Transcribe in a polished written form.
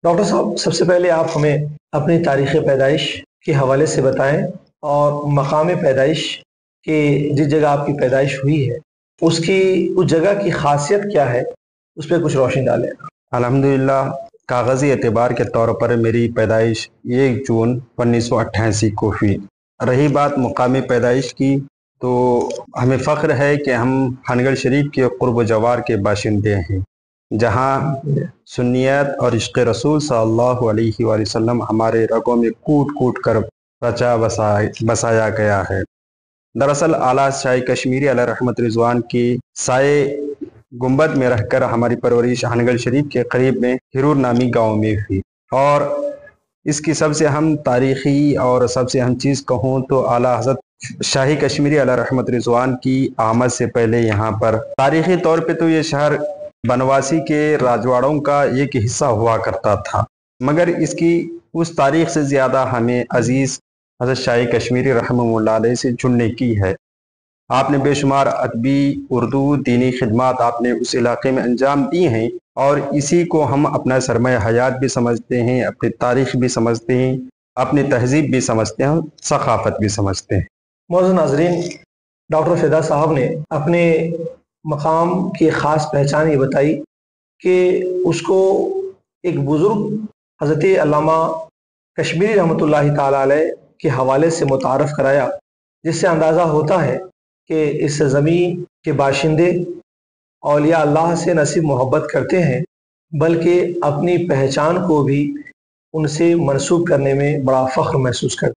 Doctor साहब, सबसे पहले आप हमें अपनी तारीख़ पैदाइश के हवाले से बताएं और मकाम पैदाइश के जिस जगह आपकी पैदाइश हुई है उसकी उस जगह की खासियत क्या है, उस पर कुछ रोशनी डालें। अल्हम्दुलिल्लाह, कागज़ी एतबार के तौर पर मेरी पैदाइश 1 जून 1988 को हुई। रही बात मुकामी पैदाइश की, तो हमें फ़ख्र है कि हम हनगढ़ शरीफ के क़ुर्ब जवार के बाशिंदे हैं, जहाँ सुन्नियत और इश्क़ रसूल सल्लल्लाहु अलैहि वसल्लम हमारे रगों में कूट कूट कर रचा बसाया गया है। दरअसल आला शाही कश्मीरी अलैहि रहमत रिज़वान की साए गुंबद में रहकर हमारी परवरिश हनगढ़ शरीफ के करीब में हिरूर नामी गांव में हुई। और इसकी सबसे अहम तारीख़ी और सबसे अहम चीज़ कहूँ तो आला हज़रत शाही कश्मीरी अलैहि रहमत रिज़वान की आमद से पहले यहाँ पर तारीख़ी तौर पे तो ये शहर बनवासी के राजवाड़ों का एक हिस्सा हुआ करता था, मगर इसकी उस तारीख़ से ज़्यादा हमें अज़ीज़ हज़रत शाही कश्मीरी रहमतुल्लाह अलैह से जुड़ने की है। आपने बेशुमार अदबी उर्दू दीनी खिदमात आपने उस इलाके में अंजाम दी हैं और इसी को हम अपना सरमाया हयात भी समझते हैं, अपनी तारीख़ भी समझते हैं, अपनी तहज़ीब भी समझते हैं, सक़ाफ़त भी समझते हैं। मौजूद नाज़रीन, डॉक्टर फ़िदा साहब ने अपने मकाम की ख़ास पहचान ये बताई कि उसको एक बुज़ुर्ग हज़रत अल्लामा कश्मीरी रहमतुल्लाहि ताला अलैह के हवाले से मुतारफ़ कराया, जिससे अंदाज़ा होता है कि इस ज़मीन के बाशिंदे औलिया अल्लाह से न सिर्फ मोहब्बत करते हैं बल्कि अपनी पहचान को भी उनसे मनसूब करने में बड़ा फ़ख्र महसूस करते हैं।